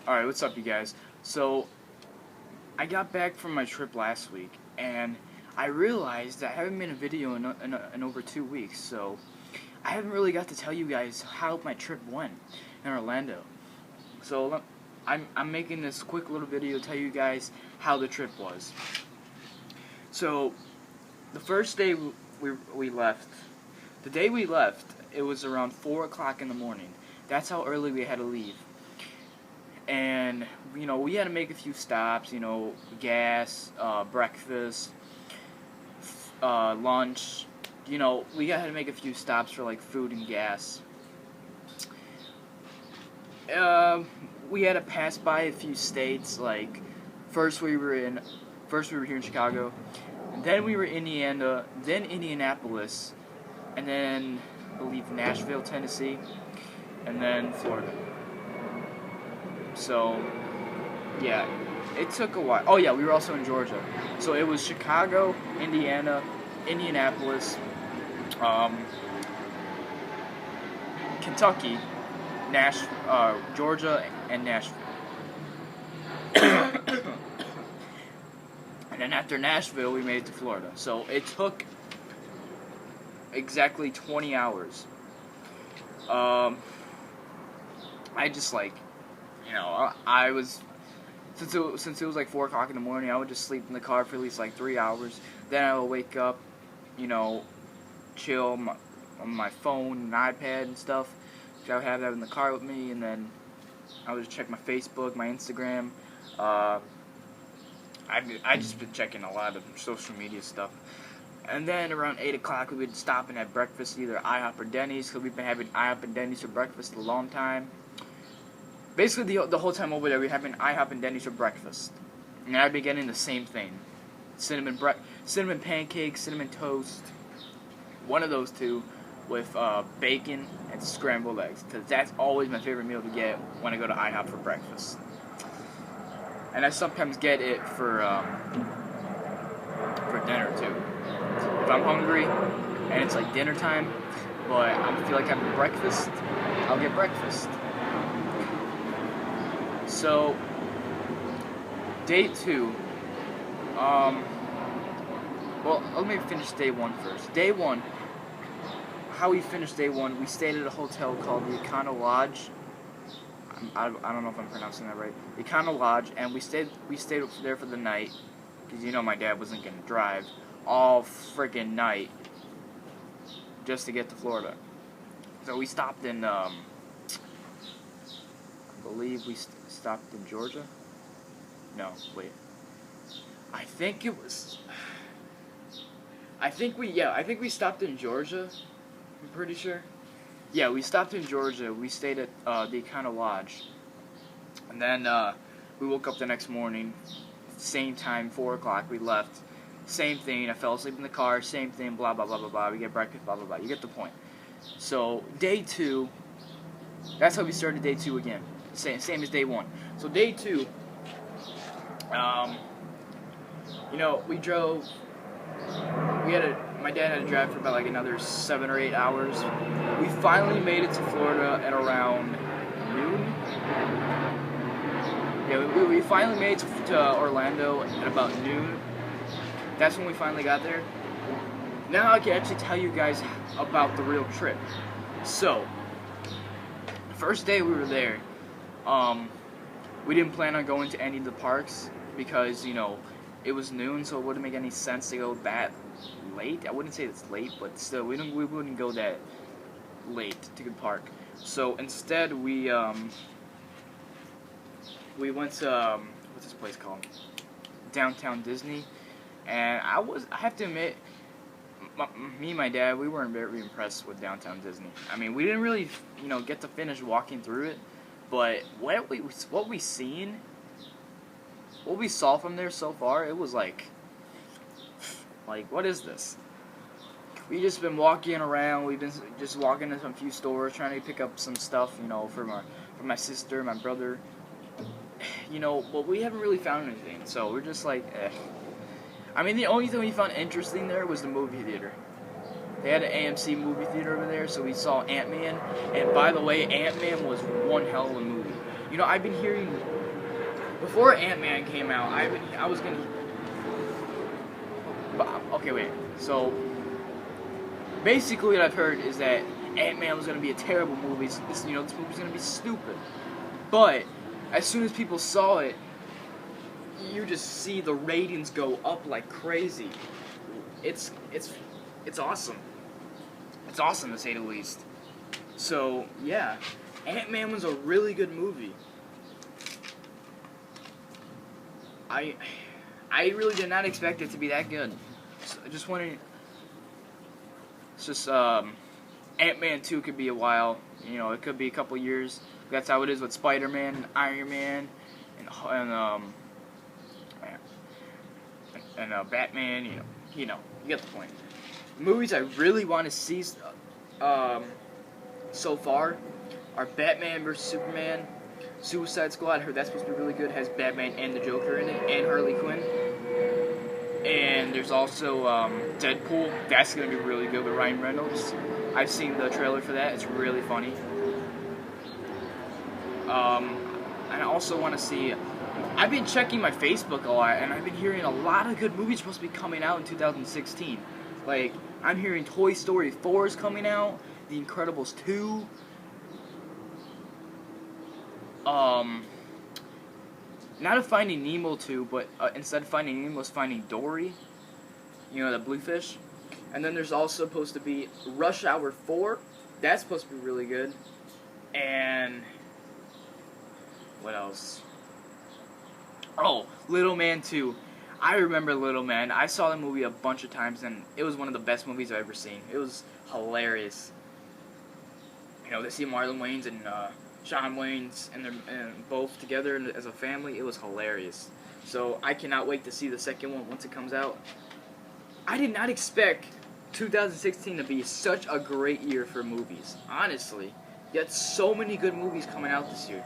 Alright, what's up, you guys? So, I got back from my trip last week, and I realized that I haven't made a video in over 2 weeks, so I haven't really got to tell you guys how my trip went in Orlando. So, I'm making this quick little video to tell you guys how the trip was. So, the first day we left, the day we left, it was around 4 o'clock in the morning. That's how early we had to leave. And, you know, we had to make a few stops, you know, gas, breakfast, lunch, you know, we had to make a few stops for, like, food and gas. We had to pass by a few states, like, first we were here in Chicago, then we were in Indiana, then Indianapolis, and then, I believe, Nashville, Tennessee, and then Florida. So, yeah, it took a while. Oh, yeah, we were also in Georgia. So it was Chicago, Indiana, Indianapolis, Kentucky, Georgia, and Nashville. And then after Nashville, we made it to Florida. So it took exactly 20 hours. I just, like, you know, I was, since it was like 4 o'clock in the morning, I would just sleep in the car for at least like 3 hours. Then I would wake up, you know, chill on my phone and iPad and stuff. I would have that in the car with me, and then I would just check my Facebook, my Instagram. I just been checking a lot of social media stuff. And then around 8 o'clock, we would stop and have breakfast, either IHOP or Denny's, because we've been having IHOP and Denny's for breakfast a long time. Basically, the whole time over there, we have been IHOP and Denny's for breakfast. And I'd be getting the same thing. Cinnamon pancakes, cinnamon toast. One of those two with bacon and scrambled eggs. Because that's always my favorite meal to get when I go to IHOP for breakfast. And I sometimes get it for dinner, too. If I'm hungry and it's like dinner time, but I feel like having breakfast, I'll get breakfast. So, day 2, well, let me finish day 1 first. Day 1, how we finished day 1, we stayed at a hotel called the Econo Lodge. I don't know if I'm pronouncing that right. The Econo Lodge, and we stayed there for the night, because, you know, my dad wasn't going to drive all freaking night just to get to Florida. So we stopped in, I believe we stopped in Georgia? No, wait. I think we stopped in Georgia. I'm pretty sure. Yeah, we stopped in Georgia. We stayed at the Econo Lodge. And then we woke up the next morning, same time, 4 o'clock, we left. Same thing, I fell asleep in the car, same thing, blah, blah, blah, blah, blah. We get breakfast, blah, blah, blah. You get the point. So, day 2, that's how we started day 2 again. Same as day 1. So, day 2, you know, we drove, my dad had to drive for about like another 7 or 8 hours. We finally made it to Florida at around noon. Yeah, we finally made it to Orlando at about noon. That's when we finally got there. Now I can actually tell you guys about the real trip. So, the first day we were there, we didn't plan on going to any of the parks because, you know, it was noon, so it wouldn't make any sense to go that late. I wouldn't say it's late, but still, we wouldn't go that late to the park. So instead, we went to what's this place called? Downtown Disney. And I have to admit, me and my dad, we weren't very impressed with Downtown Disney. I mean, we didn't really, you know, get to finish walking through it, but what we saw from there so far, it was like, what is this? We just been walking around. We've been just walking into a few stores, trying to pick up some stuff, you know, for my sister, my brother. You know, but we haven't really found anything, so we're just like, eh. I mean, the only thing we found interesting there was the movie theater. They had an AMC movie theater over there, so we saw Ant-Man. And by the way, Ant-Man was one hell of a movie. You know, I've been hearing before Ant-Man came out. Okay, wait. So basically, what I've heard is that Ant-Man was gonna be a terrible movie. This movie's gonna be stupid. But as soon as people saw it, you just see the ratings go up like crazy. It's awesome. It's awesome to say the least. So yeah, Ant-Man was a really good movie. I really did not expect it to be that good. So I just wanted. It's just Ant-Man 2 could be a while. You know, it could be a couple years. That's how it is with Spider-Man, Iron Man, and Batman. You get the point. Movies I really want to see so far are Batman vs Superman, Suicide Squad. I heard that's supposed to be really good. Has Batman and the Joker in it, and Harley Quinn. And there's also Deadpool. That's going to be really good with Ryan Reynolds. I've seen the trailer for that. It's really funny. And I also want to see. I've been checking my Facebook a lot, and I've been hearing a lot of good movies supposed to be coming out in 2016. Like, I'm hearing Toy Story 4 is coming out, The Incredibles 2. Not a Finding Nemo 2, but instead of Finding Nemo, it's Finding Dory. You know, the bluefish. And then there's also supposed to be Rush Hour 4. That's supposed to be really good. And what else? Oh, Little Man 2. I remember Little Man. I saw the movie a bunch of times, and it was one of the best movies I've ever seen. It was hilarious. You know, to see Marlon Wayans and Shawn Wayans and both together as a family, it was hilarious. So I cannot wait to see the second one once it comes out. I did not expect 2016 to be such a great year for movies. Honestly, yet so many good movies coming out this year.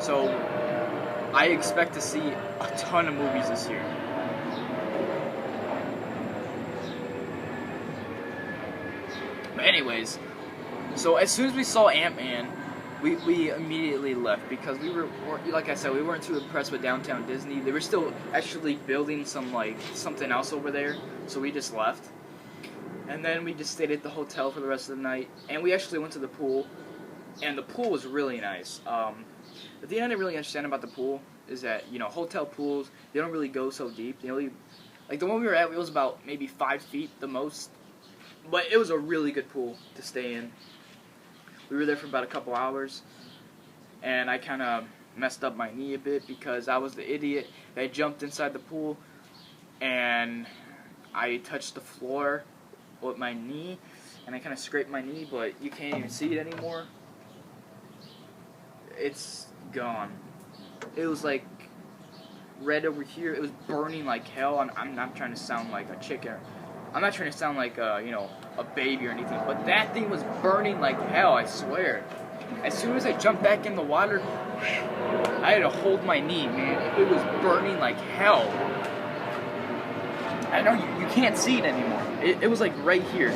So I expect to see a ton of movies this year. But anyways, so as soon as we saw Ant-Man, we immediately left because we were, like I said, we weren't too impressed with Downtown Disney. They were still actually building something else over there, so we just left. And then we just stayed at the hotel for the rest of the night, and we actually went to the pool, and the pool was really nice. The thing I didn't really understand about the pool is that, you know, hotel pools, they don't really go so deep. They only, like the one we were at, it was about maybe 5 feet the most. But it was a really good pool to stay in. We were there for about a couple hours, and I kind of messed up my knee a bit because I was the idiot that jumped inside the pool, and I touched the floor with my knee, and I kind of scraped my knee, but you can't even see it anymore. It's gone. It was like red over here. It was burning like hell. I'm not trying to sound like a chicken. I'm not trying to sound like you know, a baby or anything, but that thing was burning like hell, I swear. As soon as I jumped back in the water, I had to hold my knee, man. It was burning like hell. I know you can't see it anymore. It was like right here,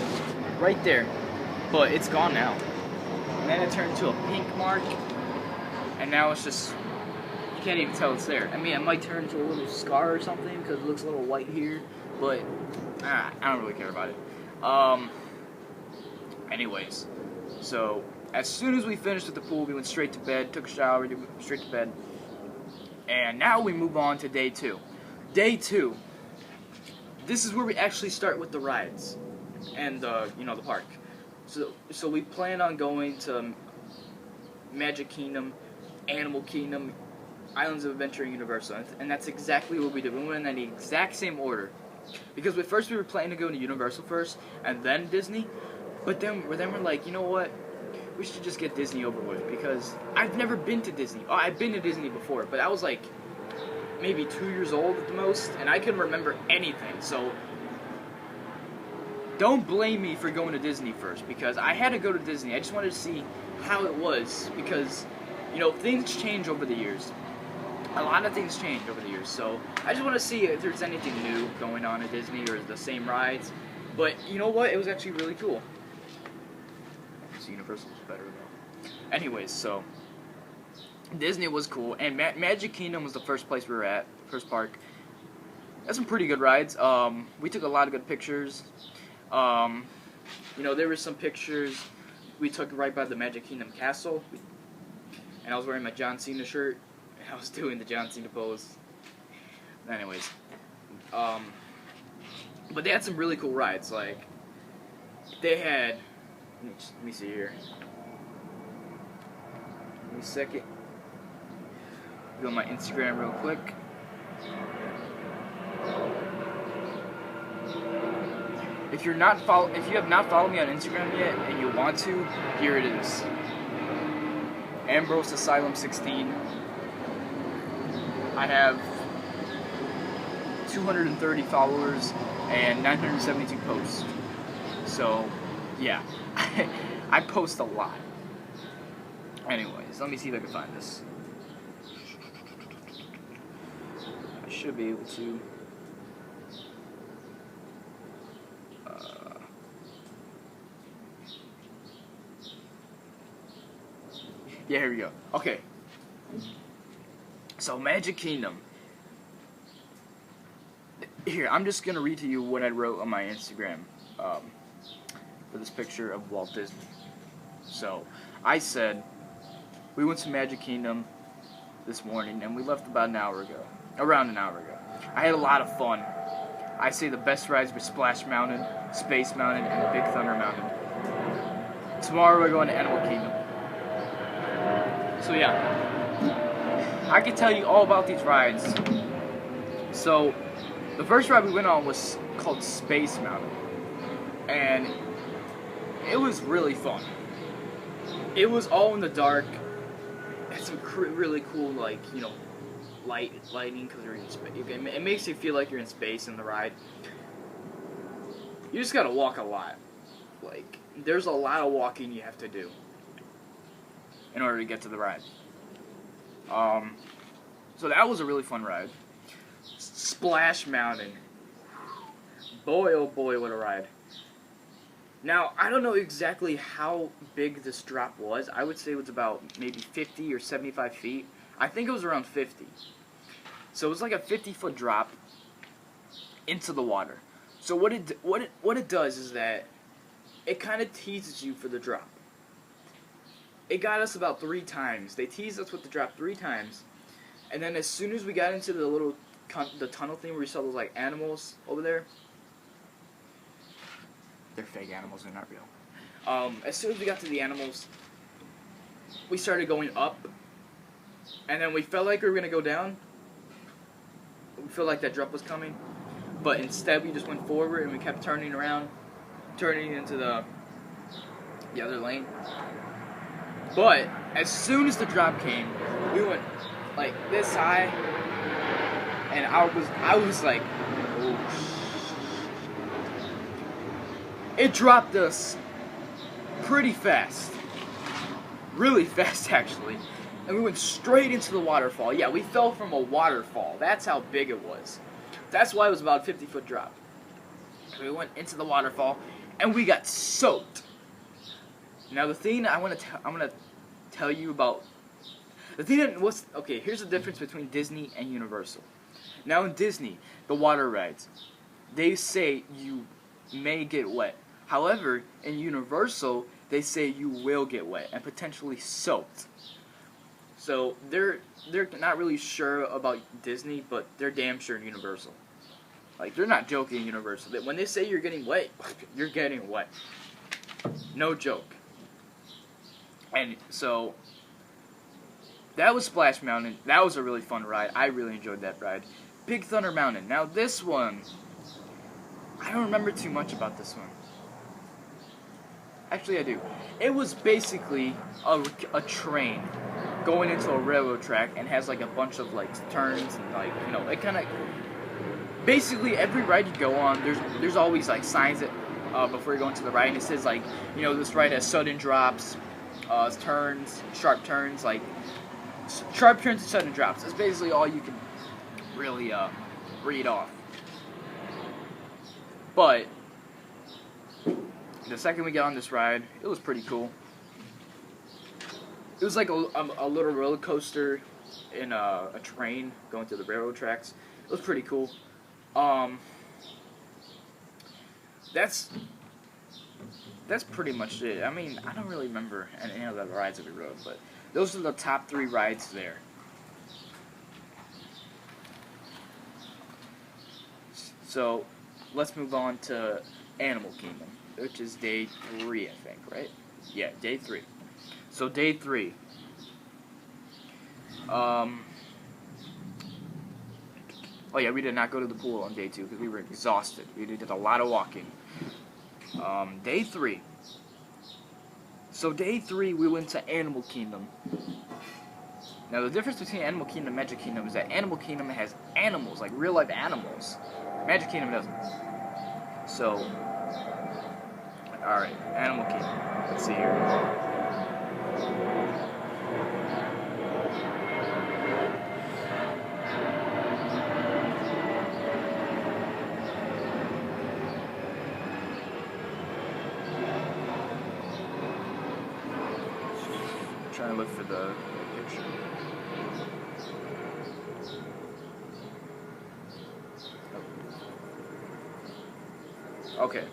right there, but it's gone now. And then it turned to a pink mark, and now it's just, you can't even tell it's there. I mean, it might turn into a little scar or something because it looks a little white here, but I don't really care about it. Anyways, so as soon as we finished at the pool, we went straight to bed, took a shower, straight to bed, and now we move on to day 2. Day 2. This is where we actually start with the rides and you know, the park. So we plan on going to Magic Kingdom, Animal Kingdom, Islands of Adventure, and Universal, and that's exactly what we did. We went in the exact same order. Because at first we were planning to go to Universal first, and then Disney, but then we're like, you know what, we should just get Disney over with, because I've never been to Disney. Oh, I've been to Disney before, but I was like, maybe 2 years old at the most, and I couldn't remember anything, so don't blame me for going to Disney first, because I had to go to Disney. I just wanted to see how it was, because, you know, things change over the years. a lot of things changed over the years. So I just want to see if there's anything new going on at Disney or the same rides. But you know what? It was actually really cool. So Universal's better though. Anyways, so Disney was cool, and Magic Kingdom was the first place we were at, first park. That's some pretty good rides. We took a lot of good pictures. You know, there were some pictures we took right by the Magic Kingdom castle, and I was wearing my John Cena shirt, and I was doing the John Cena pose. Anyways, but they had some really cool rides. Like, they had, let me see here. Give me a second. Go on my Instagram real quick. If you have not followed me on Instagram yet and you want to, here it is. Ambrose Asylum 16. I have 230 followers and 972 posts. So, yeah, I post a lot. Anyways, let me see if I can find this. I should be able to. Yeah, here we go. Okay. So, Magic Kingdom. Here, I'm just going to read to you what I wrote on my Instagram for this picture of Walt Disney. So, I said, we went to Magic Kingdom this morning, and we left about an hour ago. Around an hour ago. I had a lot of fun. I say the best rides were Splash Mountain, Space Mountain, and Big Thunder Mountain. Tomorrow we're going to Animal Kingdom. So yeah, I can tell you all about these rides. So, the first ride we went on was called Space Mountain, and it was really fun. It was all in the dark. It had some really cool, like, you know, lighting because you're in space. It makes you feel like you're in space in the ride. You just gotta walk a lot. Like, there's a lot of walking you have to do in order to get to the ride. So that was a really fun ride. Splash Mountain. Boy, oh boy, what a ride. Now, I don't know exactly how big this drop was. I would say it was about maybe 50 or 75 feet. I think it was around 50. So it was like a 50-foot drop into the water. So what it does is that it kind of teases you for the drop. It got us about 3 times. They teased us with the drop 3 times, and then as soon as we got into the little the tunnel thing where we saw those like animals over there, they're fake animals, they're not real. As soon as we got to the animals, we started going up, and then we felt like we were gonna go down. We felt like that drop was coming, but instead we just went forward and we kept turning around, turning into the other lane. But as soon as the drop came, we went like this high, and I was like, oh. It dropped us pretty fast, really fast actually, and we went straight into the waterfall. Yeah, we fell from a waterfall. That's how big it was. That's why it was about a 50-foot drop. We went into the waterfall, and we got soaked. Now the thing I'm gonna tell you about, the thing that was, okay, here's the difference between Disney and Universal. Now in Disney, the water rides, they say you may get wet. However, in Universal, they say you will get wet and potentially soaked. So they're not really sure about Disney, but they're damn sure in Universal. Like, they're not joking in Universal. When they say you're getting wet, you're getting wet. No joke. And so, that was Splash Mountain. That was a really fun ride. I really enjoyed that ride. Big Thunder Mountain. Now this one, I don't remember too much about this one. Actually, I do. It was basically a train going into a railroad track and has like a bunch of like turns and like, you know, it kind of, basically every ride you go on, there's always like signs that before you go into the ride, and it says like, you know, this ride has sudden drops, turns, sharp turns, like Sharp turns and sudden drops. That's basically all you can really read off. But the second we got on this ride, it was pretty cool. It was like a little roller coaster in a train going through the railroad tracks. It was pretty cool. That's pretty much it. I mean, I don't really remember any of the rides that we rode, but those are the top 3 rides there. So, let's move on to Animal Kingdom, which is day 3, I think, right? Yeah, day 3. So, day 3. Oh yeah, we did not go to the pool on day 2 because we were exhausted. We did a lot of walking. Day 3. So day 3, we went to Animal Kingdom. Now the difference between Animal Kingdom and Magic Kingdom is that Animal Kingdom has animals, like real life animals. Magic Kingdom doesn't. So, alright, Animal Kingdom. Let's see here. Trying to look for the picture. Oh. Okay.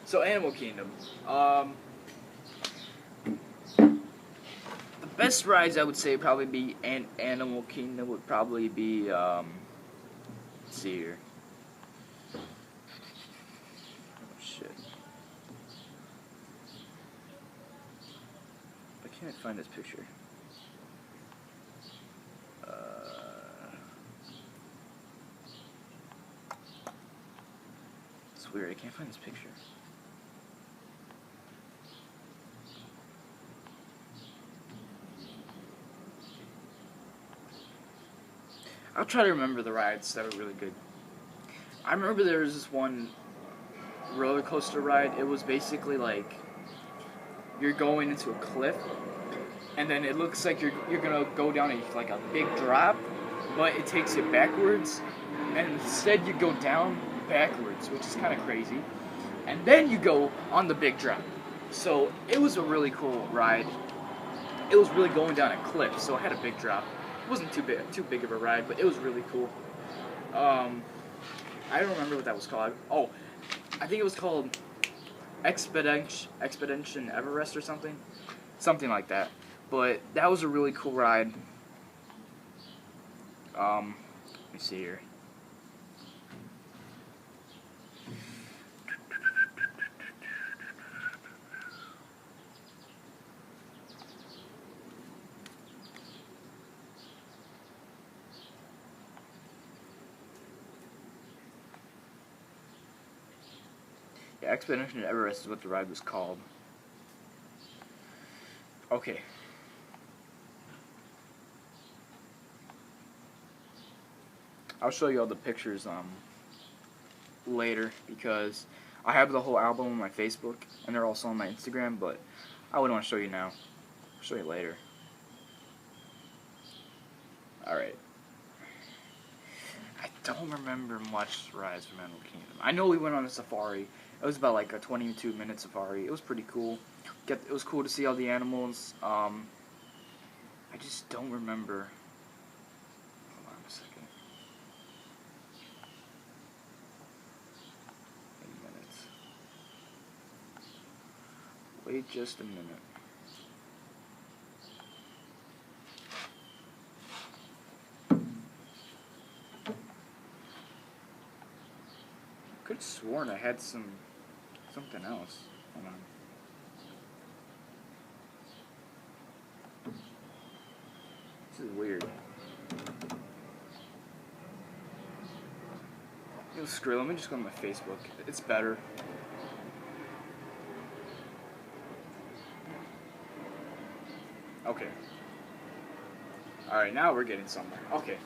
So Animal Kingdom. The best rides I would say probably be Animal Kingdom would probably be let's see here. I can't find this picture. It's weird, I can't find this picture. I'll try to remember the rides that were really good. I remember there was this one roller coaster ride. It was basically like you're going into a cliff, and then it looks like you're gonna go down like a big drop, but it takes you backwards, and instead you go down backwards, which is kind of crazy, and then you go on the big drop. So it was a really cool ride. It was really going down a cliff, so it had a big drop. It wasn't too big of a ride, but it was really cool. I don't remember what that was called. Oh, I think it was called Expedition Everest or something like that. But that was a really cool ride. Let me see here. Yeah, Expedition Everest is what the ride was called. Okay. I'll show you all the pictures later because I have the whole album on my Facebook and they're also on my Instagram, but I wouldn't want to show you now. I'll show you later. Alright. I don't remember much rides from Animal Kingdom. I know we went on a safari. It was about like a 22-minute safari. It was pretty cool. It was cool to see all the animals. I just don't remember. Hold on a second. 8 minutes. Wait just a minute. I could have sworn I had something else. Hold on. This is weird. You know, screw it, let me just go on my Facebook. It's better. Okay. Alright, now we're getting somewhere. Okay.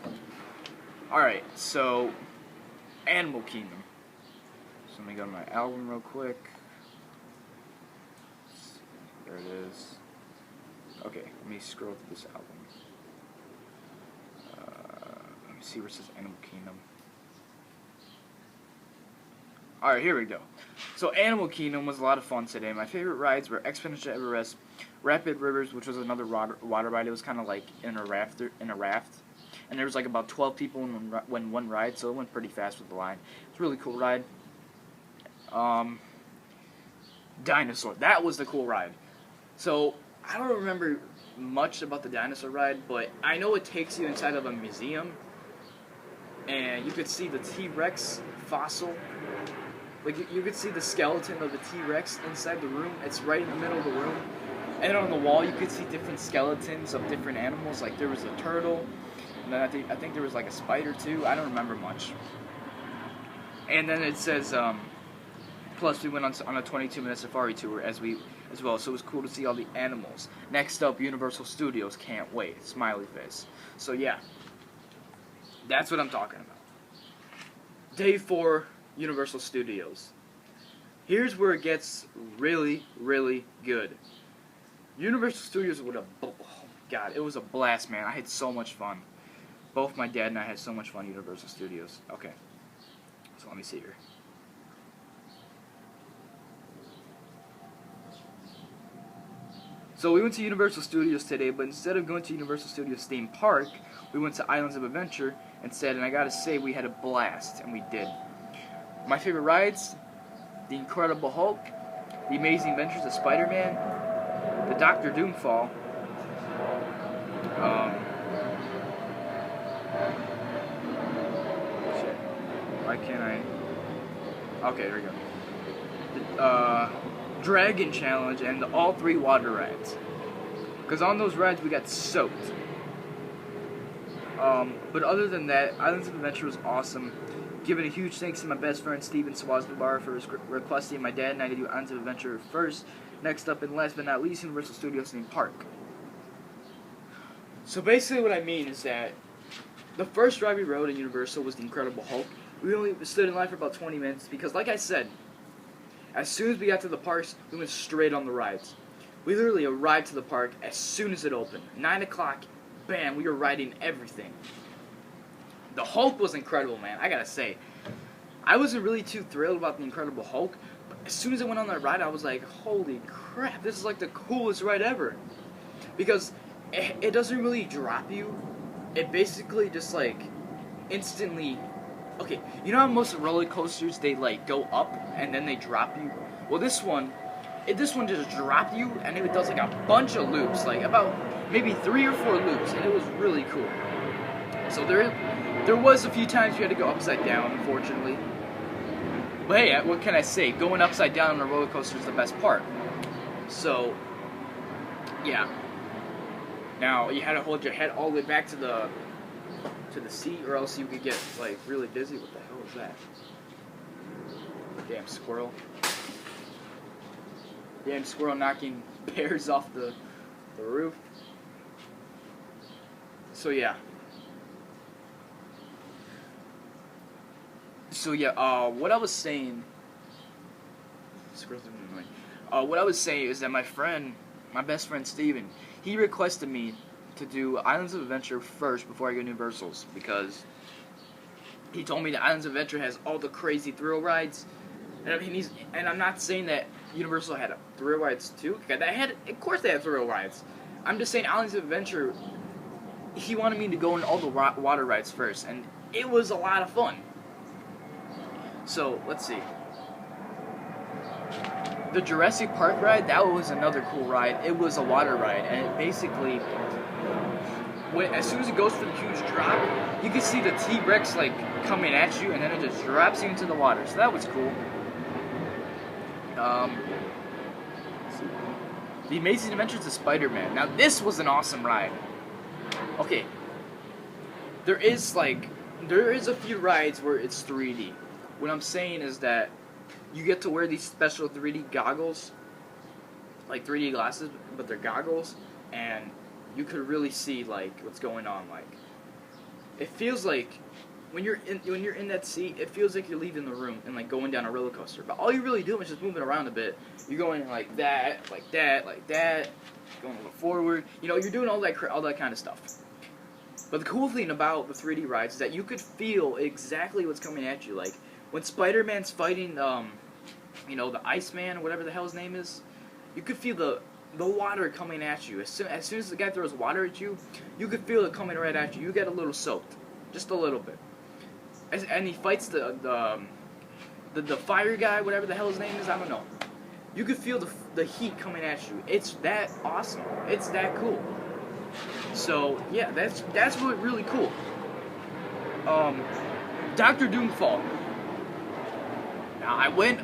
Alright, so Animal Kingdom. So let me go to my album real quick. There it is. Okay, let me scroll through this album. Let me see where it says Animal Kingdom. Alright, here we go. So Animal Kingdom was a lot of fun today. My favorite rides were Exponential Everest, Rapid Rivers, which was another water ride. It was kind of like in a raft. And there was like about 12 people in one ride, so it went pretty fast with the line. It's a really cool ride. Dinosaur. That was the cool ride. So, I don't remember much about the dinosaur ride, but I know it takes you inside of a museum, and you could see the T-Rex fossil. Like, you could see the skeleton of the T-Rex inside the room. It's right in the middle of the room. And on the wall, you could see different skeletons of different animals. Like, there was a turtle, and then I think there was like a spider too. I don't remember much. And then it says, plus we went on a 22-minute safari tour as well, so it was cool to see all the animals. Next up, Universal Studios, can't wait, smiley face. So yeah, that's what I'm talking about. Day 4, Universal Studios. Here's where it gets really, really good. Universal Studios would have, oh god, it was a blast, man. I had so much fun. Both my dad and I had so much fun at Universal Studios. Okay, so let me see here. So we went to Universal Studios today, but instead of going to Universal Studios theme park, we went to Islands of Adventure instead, and I gotta say, we had a blast, and we did. My favorite rides, The Incredible Hulk, The Amazing Adventures of Spider-Man, the Doctor Doom Fall, shit, why can't I, okay, there we go, Dragon Challenge, and all 3 water rides. Because on those rides we got soaked. But other than that, Islands of Adventure was awesome. Giving a huge thanks to my best friend Steven Swazdabar for requesting my dad and I to do Islands of Adventure first. Next up, and last but not least, Universal Studios theme park. So basically what I mean is that the first ride we rode at Universal was the Incredible Hulk. We only stood in line for about 20 minutes because, like I said, as soon as we got to the parks, we went straight on the rides. We literally arrived to the park as soon as it opened. 9 o'clock, bam, we were riding everything. The Hulk was incredible, man, I gotta say. I wasn't really too thrilled about the Incredible Hulk, but as soon as I went on that ride, I was like, holy crap, this is like the coolest ride ever. Because it doesn't really drop you. It basically just like instantly... Okay, you know how most roller coasters, they like go up and then they drop you? Well, this one just dropped you, and it does like a bunch of loops, like about maybe 3 or 4 loops, and it was really cool. So there was a few times you had to go upside down, unfortunately. But hey, what can I say? Going upside down on a roller coaster is the best part. So, yeah. Now, you had to hold your head all the way back to the seat, or else you could get like really dizzy. What the hell is that? Damn squirrel. Damn squirrel knocking bears off the roof. So yeah. What I was saying. What I was saying is that my best friend Steven, he requested me to do Islands of Adventure first before I go to Universal's, because he told me that Islands of Adventure has all the crazy thrill rides, and I mean I'm not saying that Universal had thrill rides too. Of course they had thrill rides. I'm just saying Islands of Adventure, he wanted me to go on all the water rides first, and it was a lot of fun. So let's see. The Jurassic Park ride, that was another cool ride. It was a water ride, and it basically, as soon as it goes for the huge drop, you can see the T-Rex like coming at you, and then it just drops you into the water. So that was cool. The Amazing Adventures of Spider-Man. Now this was an awesome ride. Okay, there is a few rides where it's 3D. What I'm saying is that you get to wear these special 3D goggles, like 3D glasses, but they're goggles, and you could really see like what's going on. Like, it feels like when you're in that seat, it feels like you're leaving the room and like going down a roller coaster. But all you're really doing is just moving around a bit. You're going like that, like that, like that, going a little forward. You know, you're doing all that kind of stuff. But the cool thing about the 3D rides is that you could feel exactly what's coming at you. Like when Spider-Man's fighting, you know, the Iceman or whatever the hell his name is, you could feel the water coming at you. As soon as the guy throws water at you, you could feel it coming right at you. You get a little soaked, just a little bit. And he fights the fire guy, whatever the hell his name is, I don't know. You could feel the heat coming at you. It's that awesome. It's that cool. So yeah, that's really cool. Dr. Doomfall. Now I went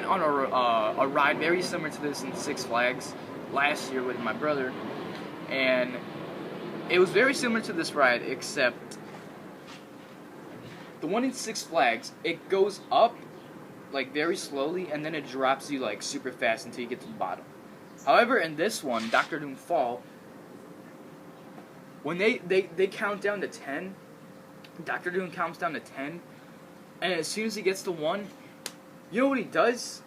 on a ride very similar to this in Six Flags last year with my brother, and it was very similar to this ride, except the one in Six Flags, it goes up like very slowly and then it drops you like super fast until you get to the bottom. However, in this one, Dr. Doomfall, when they count down to 10, Dr. Doom counts down to 10, and as soon as he gets to 1, you know what he does?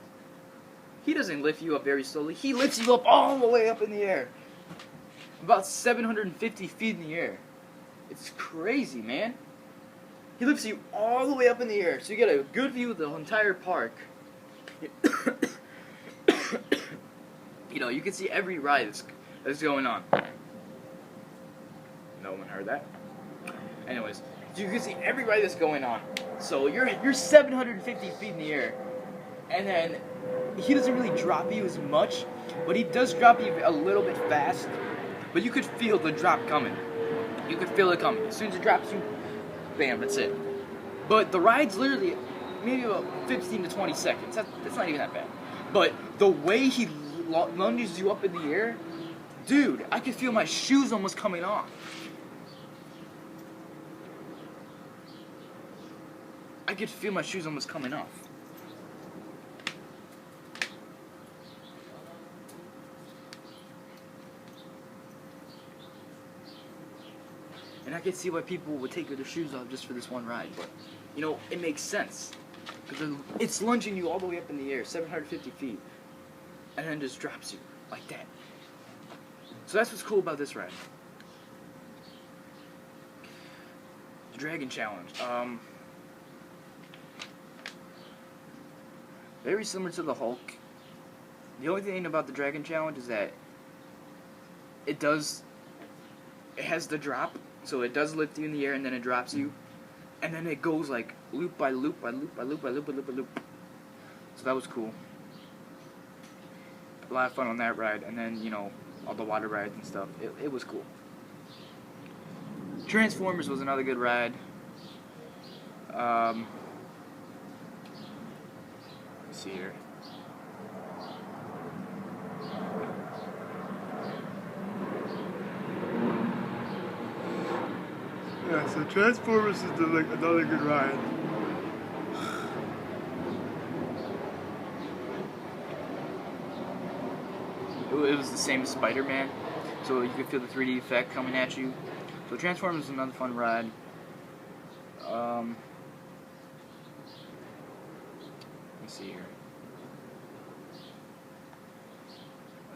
He doesn't lift you up very slowly. He lifts you up all the way up in the air. About 750 feet in the air. It's crazy, man. He lifts you all the way up in the air, so you get a good view of the entire park. You know, you can see every ride that's going on. No one heard that. Anyways, you can see every ride that's going on. So you're 750 feet in the air, and then he doesn't really drop you as much, but he does drop you a little bit fast. But you could feel the drop coming. You could feel it coming. As soon as it drops you, bam, that's it. But the ride's literally maybe about 15 to 20 seconds. That's not even that bad. But the way he lunges you up in the air, dude, I could feel my shoes almost coming off. I could feel my shoes almost coming off. And I can see why people would take their shoes off just for this one ride, but, you know, it makes sense. Because it's lunging you all the way up in the air, 750 feet, and then just drops you, like that. So that's what's cool about this ride. The Dragon Challenge. Very similar to the Hulk. The only thing about the Dragon Challenge is that it has the drop. So it does lift you in the air and then it drops you. And then it goes like loop by loop by loop by loop by loop by loop by loop. So that was cool. A lot of fun on that ride. And then, you know, all the water rides and stuff. It was cool. Transformers was another good ride. Let's see here. Yeah, so Transformers is another good ride. It was the same as Spider-Man, so you could feel the 3D effect coming at you. So Transformers is another fun ride. Let's see here.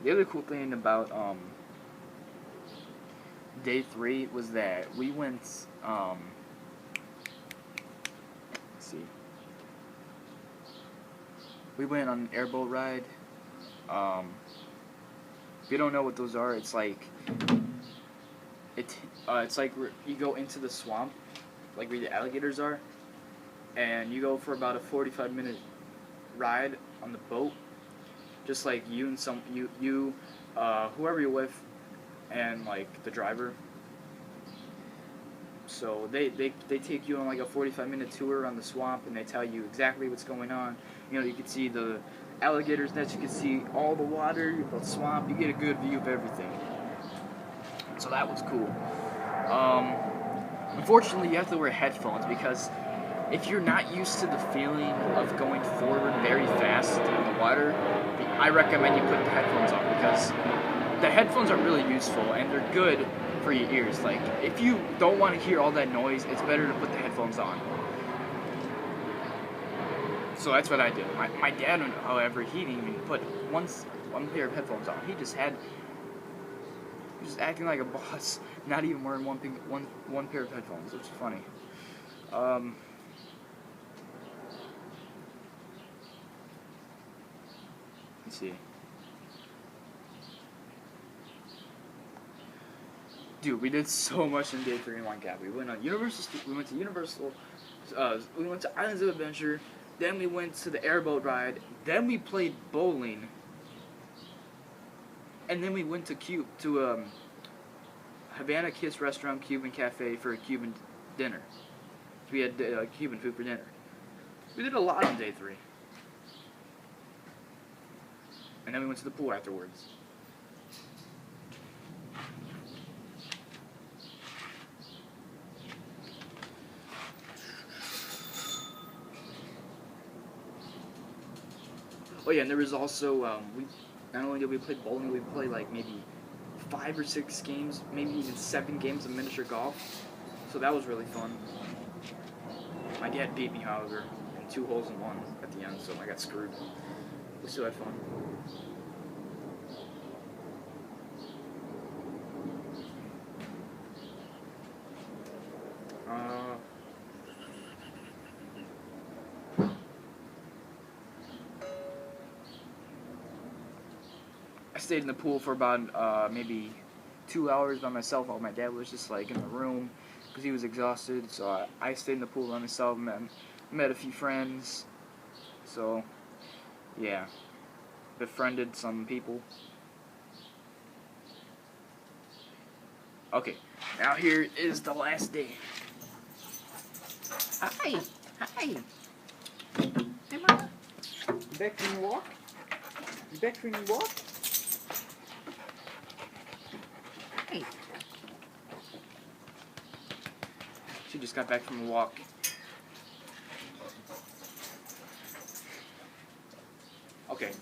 The other cool thing about day 3 was that we went, let's see, we went on an airboat ride. If you don't know what those are, it's like you go into the swamp, like where the alligators are, and you go for about a 45-minute ride on the boat, just like you and whoever you're with, and like the driver. So they take you on like a 45-minute tour around the swamp, and they tell you exactly what's going on. You know, you can see the alligators nest, you can see all the water, the swamp, you get a good view of everything. So that was cool. Unfortunately, you have to wear headphones because if you're not used to the feeling of going forward very fast in the water, I recommend you put the headphones on because the headphones are really useful and they're good for your ears. Like, if you don't want to hear all that noise, it's better to put the headphones on. So that's what I did. My dad, however, he didn't even put one pair of headphones on. He was just acting like a boss, not even wearing one pair of headphones, which is funny. Let's see. Dude, we did so much in day 3 in one gap. We went on Universal. We went to Universal. We went to Islands of Adventure. Then we went to the Airboat Ride. Then we played bowling. And then we went to Havana Kiss Restaurant, Cuban Cafe for a Cuban dinner. We had Cuban food for dinner. We did a lot on day 3. And then we went to the pool afterwards. Oh yeah, and there was also, not only did we play bowling, we played like maybe 5 or 6 games, maybe even 7 games of miniature golf. So that was really fun. My dad beat me, however, in 2 holes in 1 at the end, so I got screwed. We still had fun. I stayed in the pool for about maybe 2 hours by myself while my dad was just like in the room because he was exhausted. So I stayed in the pool by myself and met a few friends. So yeah, befriended some people. Okay, now here is the last day. Hi, hi. Hey, Mama. You back from your walk? You back from your walk? Hey. She just got back from a walk. Okay.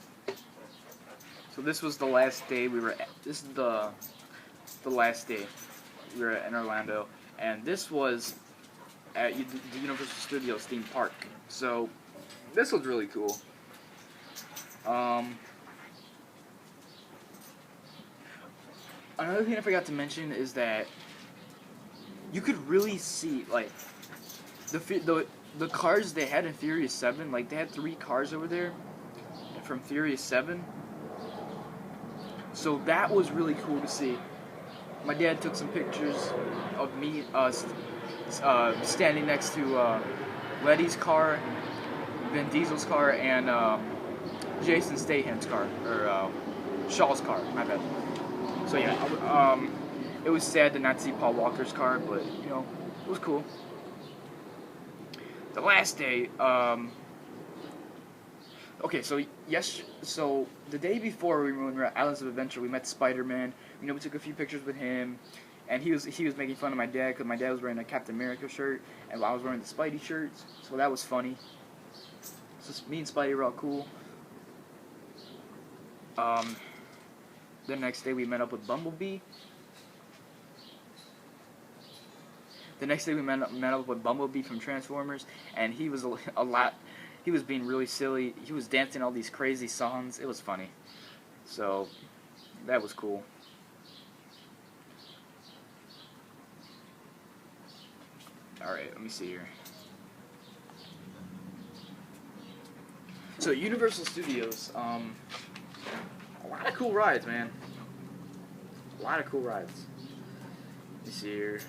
So this was the last day we were at. This is the last day we were in Orlando, and this was at the Universal Studios theme park. So this was really cool. Another thing I forgot to mention is that you could really see like the cars they had in Furious 7. Like they had 3 cars over there from Furious 7. So that was really cool to see. My dad took some pictures of me standing next to Letty's car, Vin Diesel's car, and Jason Statham's car, or Shaw's car, my bad. So yeah, it was sad to not see Paul Walker's car, but you know, it was cool. The last day, okay, so so the day before when we were at Islands of Adventure, we met Spider-Man. You know, we took a few pictures with him, and he was making fun of my dad because my dad was wearing a Captain America shirt, and I was wearing the Spidey shirts, so that was funny. So me and Spidey were all cool. The next day we met up with Bumblebee. The next day we met up with Bumblebee from Transformers, and he was he was being really silly. He was dancing all these crazy songs. It was funny. So that was cool. Alright, let me see here. So Universal Studios, a lot of cool rides, man. A lot of cool rides. Let me see here.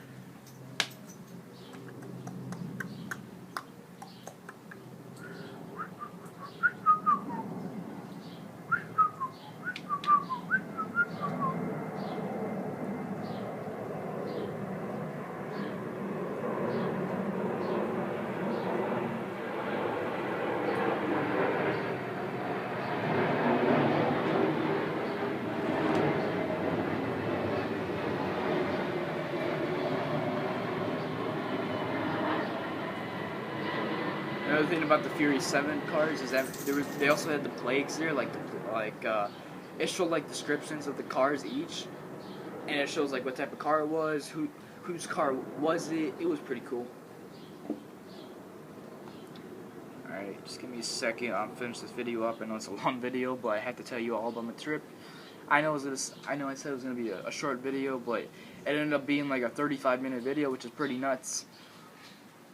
Another thing about the Furious 7 cars is that they also had the plagues there, it showed like descriptions of the cars each, and it shows like what type of car it was, whose car was it. It was pretty cool. Alright, just give me a second. I'll finish this video up. I know it's a long video, but I had to tell you all about my trip. I know I said it was gonna be a short video, but it ended up being like a 35-minute video, which is pretty nuts.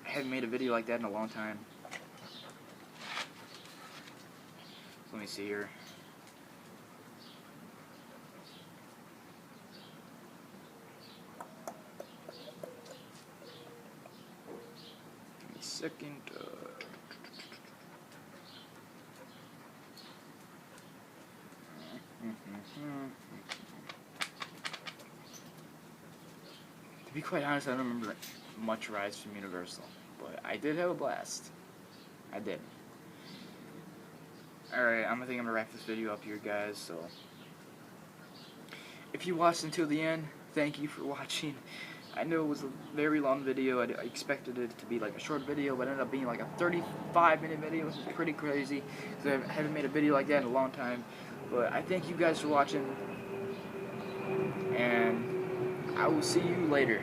I haven't made a video like that in a long time. So let me see here. Give me a second. To be quite honest, I don't remember much rides from Universal, but I did have a blast. I did. Alright, I think I'm gonna wrap this video up here, guys. So, if you watched until the end, thank you for watching. I know it was a very long video. I expected it to be like a short video, but it ended up being like a 35-minute video, which is pretty crazy, because I haven't made a video like that in a long time. But I thank you guys for watching, and I will see you later.